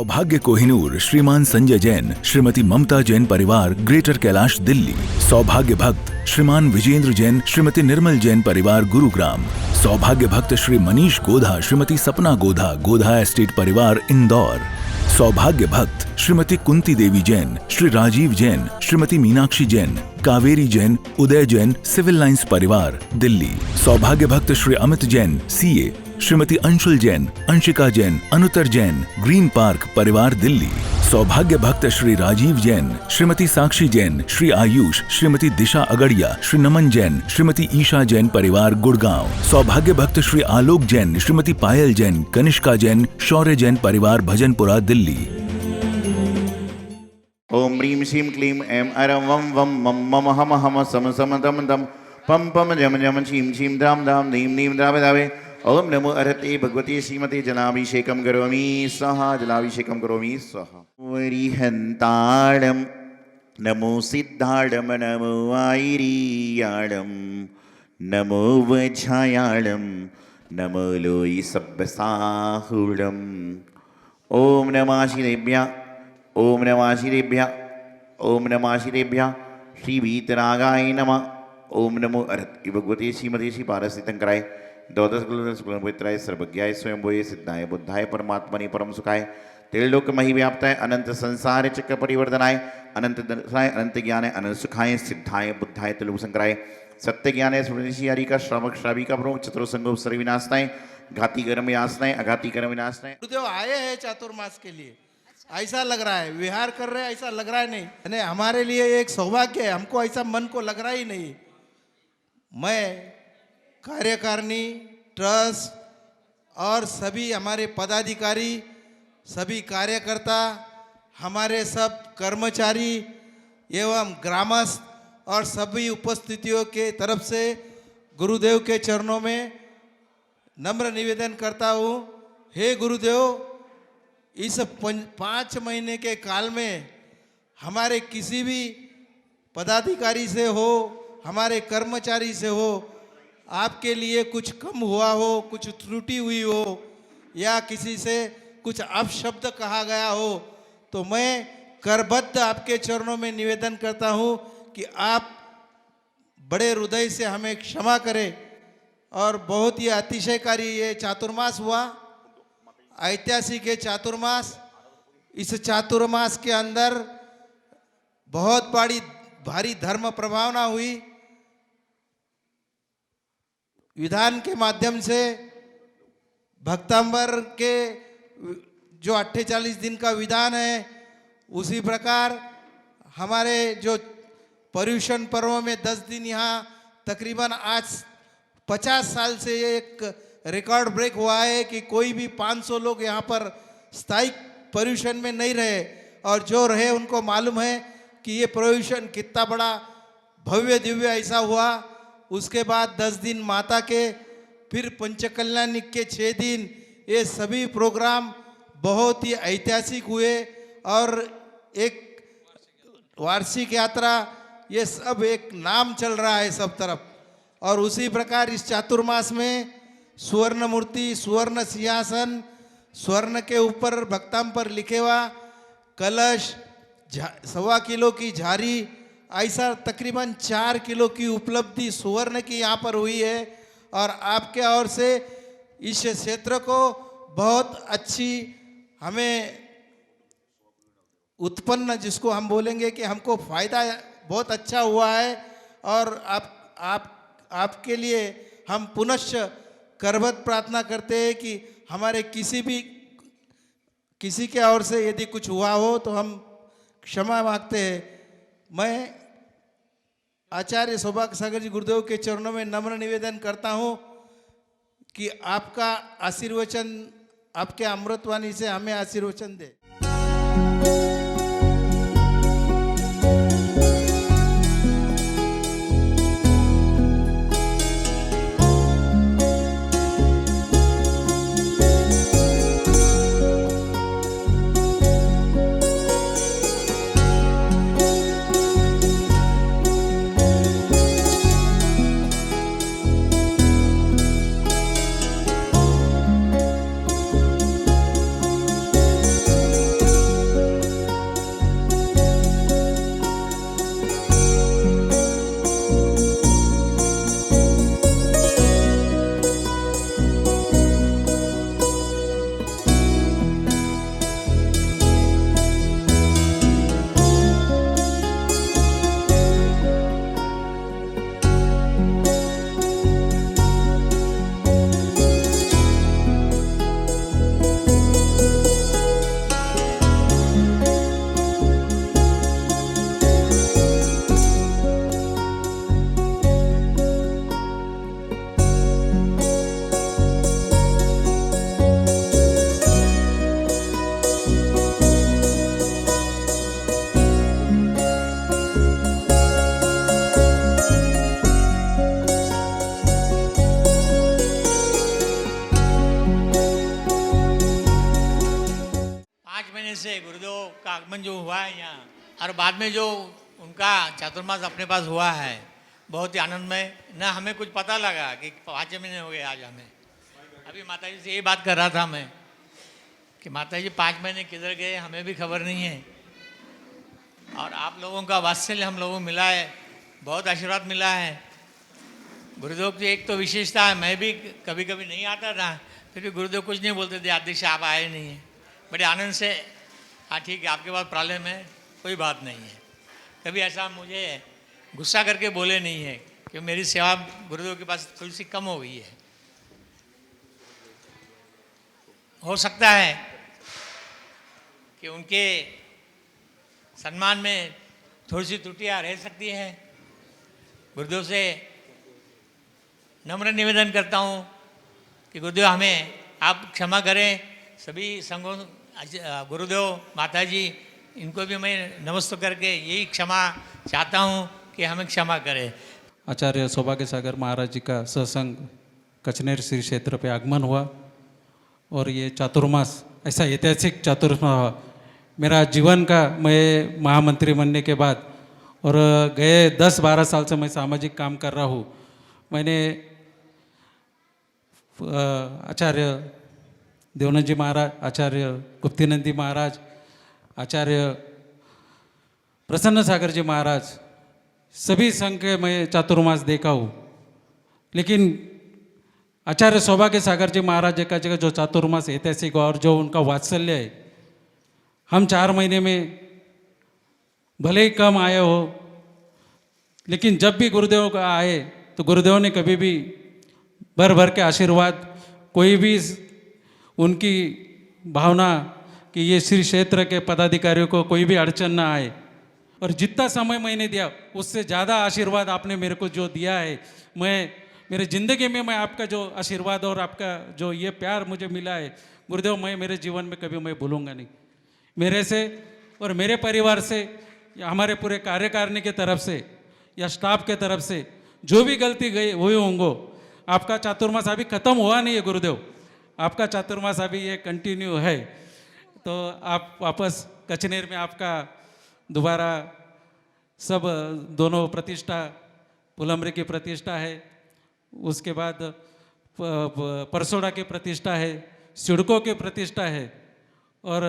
सौभाग्य कोहिनूर श्रीमान संजय जैन, श्रीमती ममता जैन परिवार, ग्रेटर कैलाश, दिल्ली। सौभाग्य भक्त श्रीमान विजेंद्र जैन, श्रीमती निर्मल जैन परिवार, गुरुग्राम। सौभाग्य भक्त श्री मनीष गोधा, श्रीमती सपना गोधा, गोधा एस्टेट परिवार, इंदौर। सौभाग्य भक्त श्रीमती कुंती देवी जैन, श्री राजीव जैन, श्रीमती मीनाक्षी जैन, कावेरी जैन, उदय जैन, सिविल लाइंस परिवार, दिल्ली। सौभाग्य भक्त Shri Amit Jain, CA, Shrimati Anshul Jain, Anshika Jain, Anuttar Jain, green park परिवार, दिल्ली। सौभाग्य भक्त श्री राजीव जैन, श्रीमती साक्षी जैन, श्री आयुष, श्रीमती दिशा अगड़िया, श्री नमन जैन, श्रीमती ईशा जैन परिवार, गुड़गांव। सौभाग्य भक्त श्री आलोक जैन, श्रीमती पायल जैन, कनिष्का जैन, शौर्य जैन परिवार, भजनपुरा, दिल्ली। ओम ह्रीं श्रीं क्लीं ऐं अरं वं वं मं मम हम हम सम सम दम दम पम पम जम जम शीं शीं धाम धाम नीं नीं धावे धावे। ओम नमो अर्हते भगवते श्रीमते जलाभिषेकं करोमि स्वाहा, जलाभिषेकं करोमि स्वाहा। वरिहन्ताडं नमो सिद्धाडं नमो आयरीयाडं नमो वज्रायाडं नमो लोई सब्बसाहुडं। ओम नमः शिवेभ्यः, ओम नमः शिवेभ्यः, ओम नमः शिवेभ्यः। श्री वीतरागाय नमः। ओम नमो अर्हते भगवते श्रीमते श्री पारसितंकराय द्वादश पवित्राय सर्वज्ञाय स्वयंभूये सिद्धाय बुद्धाय परमात्मने परम सुखाय त्रिलोक मही व्याप्ताय अनंत संसार चक्र परिवर्तनाय अनंत दर्शनाय अनंत ज्ञानाय अनंत सुखाय सिद्धाय बुद्धाय त्रिलोक संकराय सत्य ज्ञानाय स्वदेशी हरि का श्रावक श्राविका प्रमुख चतुर्संग सर्व विनाशनाय घाती कर्म विनाशनाय अघाती कर्म विनाशनाय। गुरुदेव आए हैं चातुर्मास के लिए, ऐसा लग रहा है, विहार कर रहे हैं ऐसा लग रहा है नहीं, यानी हमारे लिए एक सौभाग्य है, हमको ऐसा मन को लग रहा ही नहीं। मैं कार्यकारिणी, ट्रस्ट और सभी हमारे पदाधिकारी, सभी कार्यकर्ता, हमारे सब कर्मचारी एवं ग्रामस्थ और सभी उपस्थितियों के तरफ से गुरुदेव के चरणों में नम्र निवेदन करता हूँ। हे गुरुदेव, इस 5 महीने के काल में हमारे किसी भी पदाधिकारी से हो, हमारे कर्मचारी से हो, आपके लिए कुछ कम हुआ हो, कुछ त्रुटि हुई हो या किसी से कुछ अपशब्द कहा गया हो, तो मैं करबद्ध आपके चरणों में निवेदन करता हूँ कि आप बड़े हृदय से हमें क्षमा करें। और बहुत ही अतिशयकारी ये चातुर्मास हुआ, ऐतिहासिक है चातुर्मास। इस चातुर्मास के अंदर बहुत भारी धर्म प्रभावना हुई। विधान के माध्यम से भक्तांबर के जो 48 दिन का विधान है, उसी प्रकार हमारे जो पर्यूषण पर्व में 10 दिन यहाँ तकरीबन आज 50 साल से ये एक रिकॉर्ड ब्रेक हुआ है कि कोई भी 500 लोग यहाँ पर स्थायी पर्यूषण में नहीं रहे, और जो रहे उनको मालूम है कि ये पर्यूषण कितना बड़ा भव्य दिव्य ऐसा हुआ। उसके बाद 10 दिन माता के, फिर पंचकल्याणिक के 6 दिन, ये सभी प्रोग्राम बहुत ही ऐतिहासिक हुए और एक वार्षिक यात्रा, ये सब एक नाम चल रहा है सब तरफ। और उसी प्रकार इस चातुर्मास में स्वर्ण मूर्ति, स्वर्ण सिंहासन, स्वर्ण के ऊपर भक्ताम लिखे हुआ कलश, 1.25 किलो की झारी, ऐसा तकरीबन 4 किलो की उपलब्धि स्वर्ण की यहाँ पर हुई है। और आपके ओर से इस क्षेत्र को बहुत अच्छी हमें उत्पन्न, जिसको हम बोलेंगे कि हमको फायदा बहुत अच्छा हुआ है। और आपके लिए हम पुनश्च करबद्ध प्रार्थना करते हैं कि हमारे किसी के ओर से यदि कुछ हुआ हो तो हम क्षमा मांगते हैं। मैं आचार्य सौभाग्य सागर जी गुरुदेव के चरणों में नम्र निवेदन करता हूँ कि आपका आशीर्वचन, आपके अमृतवाणी से हमें आशीर्वचन दे। गुरुदेव का आगमन जो हुआ है यहाँ और बाद में जो उनका चातुर्मास अपने पास हुआ है, बहुत ही आनंदमय। न हमें कुछ पता लगा कि 5 महीने हो गए आज हमें। अभी माताजी से यही बात कर रहा था मैं कि माताजी 5 महीने किधर गए हमें भी खबर नहीं है। और आप लोगों का वात्सल्य हम लोगों को मिला है, बहुत आशीर्वाद मिला है। गुरुदेव की एक तो विशेषता है, मैं भी कभी कभी नहीं आता था, फिर भी गुरुदेव कुछ नहीं बोलते थे, अध्यक्ष आप आए नहीं हैं, बड़े आनंद से हाँ ठीक है आपके पास प्रॉब्लम है, कोई बात नहीं है। कभी ऐसा मुझे गुस्सा करके बोले नहीं है कि मेरी सेवा गुरुदेव के पास थोड़ी सी कम हो गई है। हो सकता है कि उनके सम्मान में थोड़ी सी त्रुटियां रह सकती हैं। गुरुदेव से नम्र निवेदन करता हूँ कि गुरुदेव हमें आप क्षमा करें। सभी संघों, गुरुदेव माताजी, इनको भी मैं नमस्ते करके यही क्षमा चाहता हूँ कि हमें क्षमा करें। आचार्य सौभाग्य सागर महाराज जी का सत्संग कचनेर श्री क्षेत्र पे आगमन हुआ और ये चातुर्मास ऐसा ऐतिहासिक चातुर्मास हुआ। मेरा जीवन का, मैं महामंत्री बनने के बाद और गए 10-12 साल से मैं सामाजिक काम कर रहा हूँ। मैंने आचार्य देवानंद जी महाराज, आचार्य गुप्तीनंदी महाराज, आचार्य प्रसन्न सागर जी महाराज, सभी संघ के मैं चातुर्मास देखा हूँ। लेकिन आचार्य सौभाग्य सागर जी महाराज जी का जगह जो चातुर्मास ऐतिहासिक और जो उनका वात्सल्य है, हम 4 महीने में भले ही कम आए हो, लेकिन जब भी गुरुदेव का आए तो गुरुदेव ने कभी भी भर भर के आशीर्वाद, कोई भी उनकी भावना कि ये श्री क्षेत्र के पदाधिकारियों को कोई भी अड़चन ना आए, और जितना समय मैंने दिया उससे ज़्यादा आशीर्वाद आपने मेरे को जो दिया है, मैं मेरे ज़िंदगी में मैं आपका जो आशीर्वाद और आपका जो ये प्यार मुझे मिला है गुरुदेव, मैं मेरे जीवन में कभी मैं भूलूंगा नहीं। मेरे से और मेरे परिवार से या हमारे पूरे कार्यकारिणी की तरफ से या स्टाफ के तरफ से जो भी गलती गई हुई होंगे, आपका चातुर्मास अभी ख़त्म हुआ नहीं है गुरुदेव, आपका चातुर्मास अभी ये कंटिन्यू है। तो आप वापस कचनेर में आपका दोबारा सब दोनों प्रतिष्ठा, पुलमरी की प्रतिष्ठा है, उसके बाद परसोड़ा की प्रतिष्ठा है, सिडको की प्रतिष्ठा है, और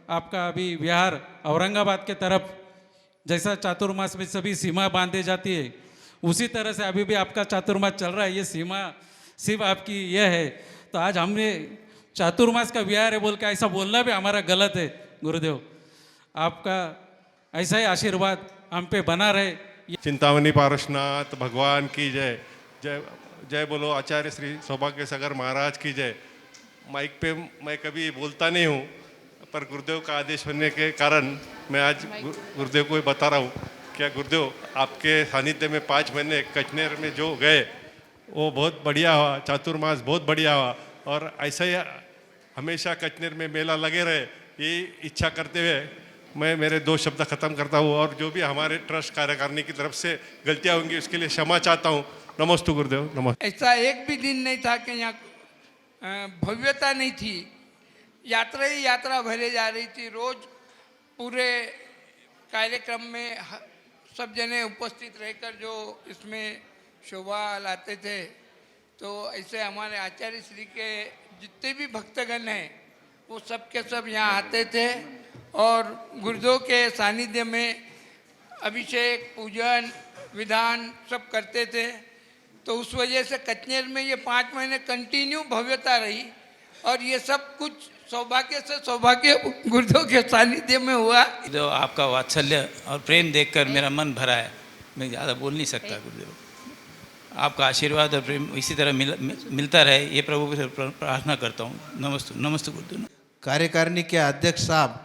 आपका अभी विहार औरंगाबाद के तरफ जैसा चातुर्मास में सभी सीमा बांधे जाती है, उसी तरह से अभी भी आपका चातुर्मास चल रहा है। ये सीमा सिर्फ आपकी ये है। तो आज हमने चातुर्मास का विहार है बोल के ऐसा बोलना भी हमारा गलत है। गुरुदेव आपका ऐसा ही आशीर्वाद हम पे बना रहे। चिंतामणि पारसनाथ भगवान की जय। जय जय बोलो आचार्य श्री सौभाग्य सागर महाराज की जय। माइक पे मैं कभी बोलता नहीं हूँ, पर गुरुदेव का आदेश होने के कारण मैं आज गुरुदेव को बता रहा हूँ। क्या गुरुदेव आपके सानिध्य में 5 महीने कचनेर में जो गए वो बहुत बढ़िया हुआ, चातुर्मास बहुत बढ़िया हुआ, और ऐसा ही हमेशा कचनेर में मेला लगे रहे, यही इच्छा करते हुए मैं मेरे 2 शब्द ख़त्म करता हूँ। और जो भी हमारे ट्रस्ट कार्यकारिणी की तरफ से गलतियाँ होंगी उसके लिए क्षमा चाहता हूँ। नमस्ते गुरुदेव, नमस्ते। ऐसा एक भी दिन नहीं था कि यहाँ भव्यता नहीं थी, यात्रा ही यात्रा भरे जा रही थी। रोज पूरे कार्यक्रम में सब जने उपस्थित रहकर जो इसमें शोभा लाते थे। तो ऐसे हमारे आचार्य श्री के जितने भी भक्तगण हैं वो सब के सब यहाँ आते थे और गुरुदेव के सानिध्य में अभिषेक, पूजन, विधान सब करते थे। तो उस वजह से कचनेर में ये 5 महीने कंटिन्यू भव्यता रही, और ये सब कुछ सौभाग्य गुरुदेव के सानिध्य में हुआ। गुरुदेव आपका वात्सल्य और प्रेम देखकर मेरा मन भरा है, मैं ज़्यादा बोल नहीं सकता। गुरुदेव आपका आशीर्वाद और प्रेम इसी तरह मिलता रहे, ये प्रभु से प्रार्थना करता हूँ। नमस्ते। नमस्ते गुरुदेव। कार्यकारिणी के अध्यक्ष साहब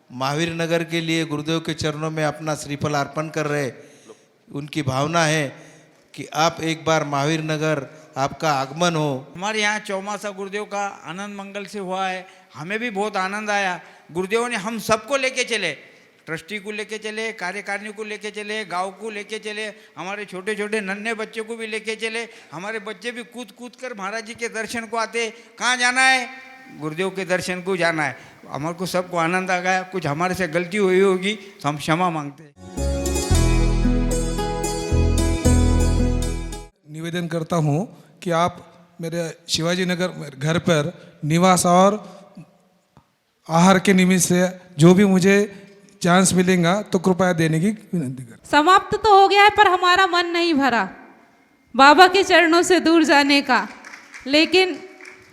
महावीर नगर के लिए गुरुदेव के चरणों में अपना श्रीफल अर्पण कर रहे। उनकी भावना है कि आप एक बार महावीर नगर आपका आगमन हो। हमारे यहाँ चौमासा गुरुदेव का आनंद मंगल से हुआ है, हमें भी बहुत आनंद आया। गुरुदेव ने हम सबको लेके चले, ट्रस्टी को लेके चले, कार्यकारिणी को लेके चले, गांव को लेके चले, हमारे छोटे छोटे नन्हे बच्चों को भी लेके चले। हमारे बच्चे भी कूद कूद कर महाराज जी के दर्शन को आते। कहाँ जाना है, गुरुदेव के दर्शन को जाना है। हमारे को सबको आनंद आ गया। कुछ हमारे से गलती हुई होगी तो हम क्षमा मांगते हैं। निवेदन करता हूँ कि आप मेरे शिवाजी नगर घर पर निवास और आहार के निमित्त से जो भी मुझे चांस मिलेगा तो कृपया देने की विनती कर। समाप्त तो हो गया है पर हमारा मन नहीं भरा बाबा के चरणों से दूर जाने का। लेकिन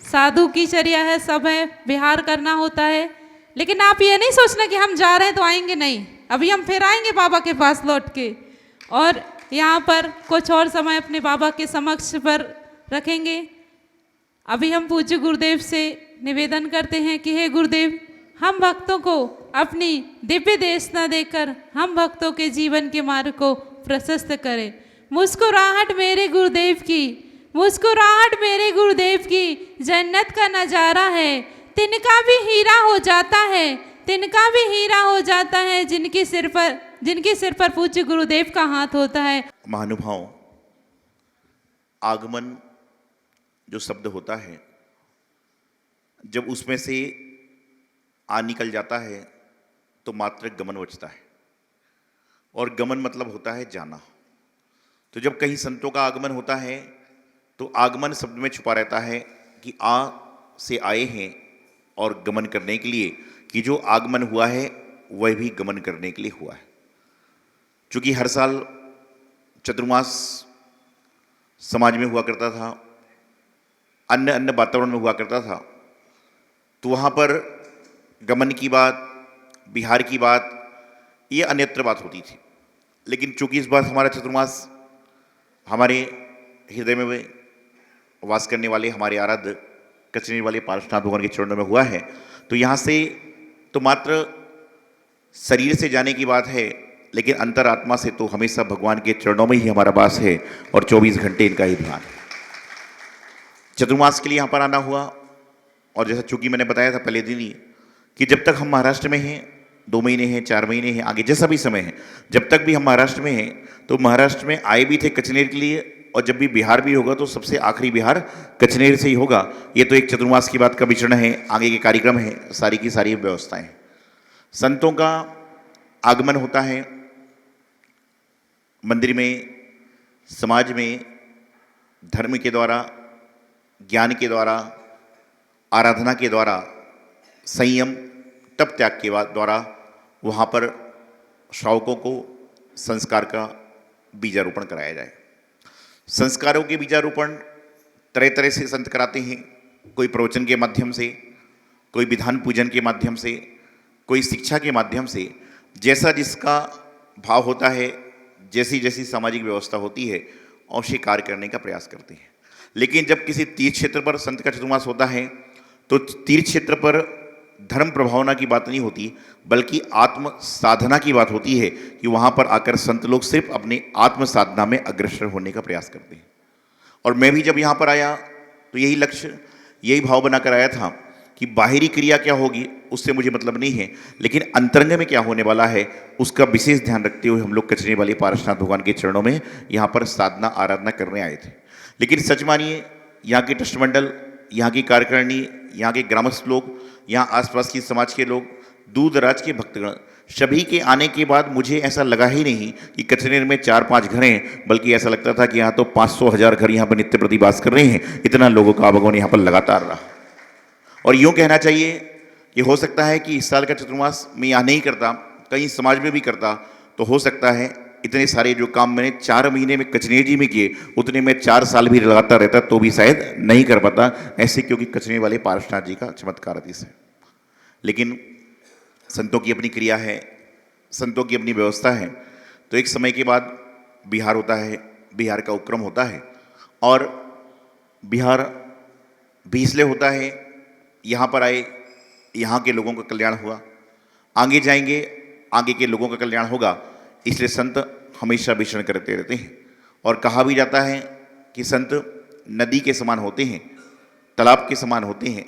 साधु की चर्या है, सब है, विहार करना होता है। लेकिन आप ये नहीं सोचना कि हम जा रहे हैं तो आएंगे नहीं। अभी हम फिर आएंगे बाबा के पास लौट के, और यहाँ पर कुछ और समय अपने बाबा के समक्ष पर रखेंगे। अभी हम पूज्य गुरुदेव से निवेदन करते हैं कि हे गुरुदेव, हम भक्तों को अपनी दिव्य देशना देकर हम भक्तों के जीवन के मार्ग को प्रशस्त करें। मुस्कुराहट मेरे गुरुदेव की, मुस्कुराहट मेरे गुरुदेव की जन्नत का नजारा है। तिनका भी हीरा हो जाता है, तिनका भी हीरा हो जाता है जिनके सिर पर पूज्य गुरुदेव का हाथ होता है। महानुभाव, आगमन जो शब्द होता है, जब उसमें से आ निकल जाता है तो मात्र गमन बचता है, और गमन मतलब होता है जाना। तो जब कहीं संतों का आगमन होता है तो आगमन शब्द में छुपा रहता है कि आ से आए हैं, और गमन करने के लिए, कि जो आगमन हुआ है वह भी गमन करने के लिए हुआ है। चूँकि हर साल चतुर्मास समाज में हुआ करता था, अन्य वातावरण में हुआ करता था, तो वहाँ पर गमन की बात, बिहार की बात, ये अन्यत्र बात होती थी। लेकिन चूँकि इस बार हमारा चतुर्मास हमारे हृदय में वास करने वाले हमारे आराध्य कचनेर वाले पार्श्वनाथ भगवान के चरणों में हुआ है, तो यहाँ से तो मात्र शरीर से जाने की बात है, लेकिन अंतरात्मा से तो हमेशा भगवान के चरणों में ही हमारा वास है, और 24 घंटे इनका ही ध्यान है। चतुर्मास के लिए यहाँ पर आना हुआ, और जैसा चूँकि मैंने बताया था पहले दिन ही कि जब तक हम महाराष्ट्र में हैं, 2 महीने हैं, 4 महीने हैं, आगे जैसा भी समय है, जब तक भी हम महाराष्ट्र में हैं, तो महाराष्ट्र में आए भी थे कचनेर के लिए, और जब भी बिहार भी होगा तो सबसे आखिरी बिहार कचनेर से ही होगा। ये तो एक चतुर्मास की बात का विचरण है, आगे के कार्यक्रम है, सारी की सारी व्यवस्थाएं। संतों का आगमन होता है मंदिर में, समाज में, धर्म के द्वारा, ज्ञान के द्वारा, आराधना के द्वारा, संयम तप त्याग के द्वारा वहाँ पर श्रावकों को संस्कार का बीजारोपण कराया जाए। संस्कारों के बीजारोपण तरह तरह से संत कराते हैं, कोई प्रवचन के माध्यम से, कोई विधान पूजन के माध्यम से, कोई शिक्षा के माध्यम से, जैसा जिसका भाव होता है, जैसी जैसी सामाजिक व्यवस्था होती है, अवश्य कार्य करने का प्रयास करते हैं। लेकिन जब किसी तीर्थ क्षेत्र पर संत का चतुर्मास होता है तो तीर्थ क्षेत्र पर धर्म प्रभावना की बात नहीं होती, बल्कि आत्म साधना की बात होती है कि वहाँ पर आकर संत लोग सिर्फ अपने आत्म साधना में अग्रसर होने का प्रयास करते हैं। और मैं भी जब यहाँ पर आया तो यही लक्ष्य, यही भाव बनाकर आया था कि बाहरी क्रिया क्या होगी उससे मुझे मतलब नहीं है, लेकिन अंतरंग में क्या होने वाला है उसका विशेष ध्यान रखते हुए हम लोग कचनेर वाले पार्श्वनाथ भगवान के चरणों में यहाँ पर साधना आराधना करने आए थे। लेकिन सच मानिए, यहाँ के ट्रस्ट मंडल, यहाँ की कार्यकारिणी, यहाँ के ग्रामस्थ लोग, यहाँ आसपास की समाज के लोग, दूर दराज के भक्तगण, सभी के आने के बाद मुझे ऐसा लगा ही नहीं कि कचनेर में 4-5 घर हैं, बल्कि ऐसा लगता था कि यहाँ तो 500,000 घर यहाँ पर नित्य प्रति वास कर रहे हैं। इतना लोगों का आवागमन यहाँ पर लगातार रहा। और यूँ कहना चाहिए कि हो सकता है कि इस साल का चतुर्मास मैं यहाँ नहीं करता, कहीं समाज में भी करता, तो हो सकता है इतने सारे जो काम मैंने 4 महीने में कचनेर जी में किए, उतने में 4 साल भी लगातार रहता तो भी शायद नहीं कर पाता ऐसे, क्योंकि कचनेर वाले पार्श्वनाथ जी का चमत्कार अतिशय है। लेकिन संतों की अपनी क्रिया है, संतों की अपनी व्यवस्था है। तो एक समय के बाद बिहार होता है, बिहार का उपक्रम होता है, और बिहार भी इसलिए होता है, यहाँ पर आए, यहाँ के लोगों का कल्याण हुआ, आगे जाएंगे, आगे के लोगों का कल्याण होगा, इसलिए संत हमेशा विचरण करते रहते हैं। और कहा भी जाता है कि संत नदी के समान होते हैं, तालाब के समान होते हैं,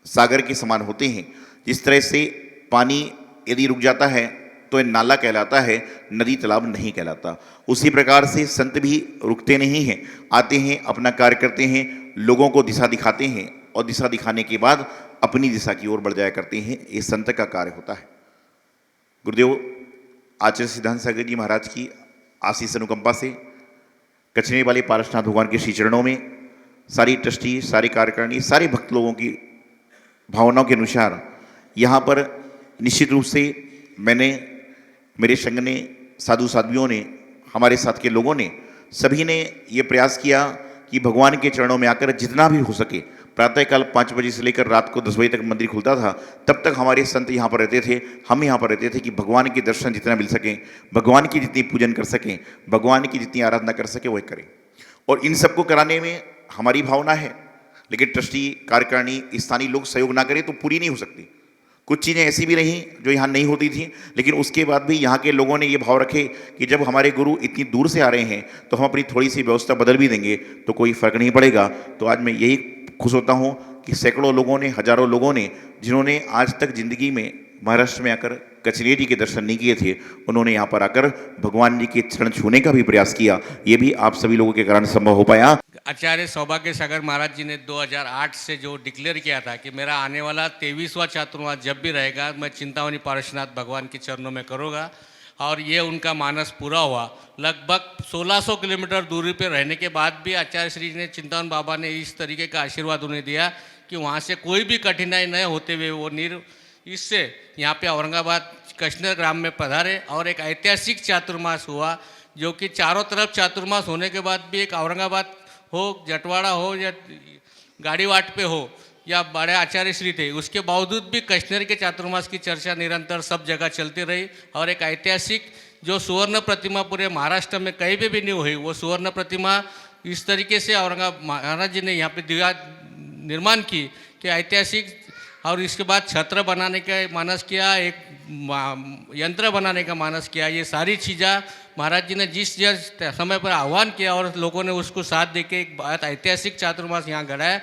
सागर के समान होते हैं। जिस तरह से पानी यदि रुक जाता है तो ये नाला कहलाता है, नदी तालाब नहीं कहलाता। उसी प्रकार से संत भी रुकते नहीं हैं, आते हैं, अपना कार्य करते हैं, लोगों को दिशा दिखाते हैं, और दिशा दिखाने के बाद अपनी दिशा की ओर बढ़ जाया करते हैं। ये संत का कार्य होता है। गुरुदेव आचार्य सिद्धांत सागर जी महाराज की आशीष अनुकंपा से कचने वाले पारसनाथ भगवान के श्री चरणों में सारी ट्रस्टी, सारी कार्यकारिणी, सारे भक्त लोगों की भावनाओं के अनुसार यहाँ पर निश्चित रूप से मैंने, मेरे संघ ने, साधु साध्वियों ने, हमारे साथ के लोगों ने, सभी ने ये प्रयास किया कि भगवान के चरणों में आकर जितना भी हो सके, प्रातःकाल 5 बजे से लेकर रात को 10 बजे तक मंदिर खुलता था, तब तक हमारे संत यहाँ पर रहते थे, हम यहाँ पर रहते थे कि भगवान के दर्शन जितना मिल सकें, भगवान की जितनी पूजन कर सकें, भगवान की जितनी आराधना कर सके वह करें। और इन सबको कराने में हमारी भावना है, लेकिन ट्रस्टी, कार्यकारिणी, स्थानीय लोग सहयोग ना करें तो पूरी नहीं हो सकती। कुछ चीज़ें ऐसी भी रहीं जो यहाँ नहीं होती थी, लेकिन उसके बाद भी यहाँ के लोगों ने ये भाव रखे कि जब हमारे गुरु इतनी दूर से आ रहे हैं तो हम अपनी थोड़ी सी व्यवस्था बदल भी देंगे तो कोई फ़र्क नहीं पड़ेगा। तो आज मैं यही खुश होता हूँ कि सैकड़ों लोगों ने, हजारों लोगों ने, जिन्होंने आज तक ज़िंदगी में महाराष्ट्र में आकर कचनेर जी के दर्शन नहीं किए थे, उन्होंने यहाँ पर आकर भगवान जी के चरण छूने का भी प्रयास किया। ये भी आप सभी लोगों के कारण संभव हो पाया। आचार्य सौभाग्य सागर महाराज जी ने 2008 से जो डिक्लेयर किया था कि मेरा आने वाला 23वां चातुर्मास जब भी रहेगा मैं चिंतामणि पार्श्वनाथ भगवान के चरणों में करूँगा, और ये उनका मानस पूरा हुआ। लगभग 1600 किलोमीटर दूरी पर रहने के बाद भी आचार्य श्री जी ने, चिंतामणि बाबा ने इस तरीके का आशीर्वाद उन्हें दिया कि वहाँ से कोई भी कठिनाई न होते हुए वो इससे यहाँ पे औरंगाबाद कचनेर ग्राम में पधारे और एक ऐतिहासिक चातुर्मास हुआ, जो कि चारों तरफ चातुर्मास होने के बाद भी एक औरंगाबाद हो, जटवाड़ा हो या गाड़ीवाट पे हो या बड़े आचार्य श्री थे, उसके बावजूद भी कचनेर के चातुर्मास की चर्चा निरंतर सब जगह चलती रही। और एक ऐतिहासिक जो सुवर्ण प्रतिमा पूरे महाराष्ट्र में कहीं भी नहीं हुई, वो सुवर्ण प्रतिमा इस तरीके से औरंगाबाद महाराज जी ने यहाँ पे दिया निर्माण की कि ऐतिहासिक। और इसके बाद छत्र बनाने का मानस किया, एक यंत्र बनाने का मानस किया। ये सारी चीज़ें महाराज जी ने जिस समय पर आह्वान किया और लोगों ने उसको साथ देके एक बहुत ऐतिहासिक चातुर्मास यहाँ गढ़ा है।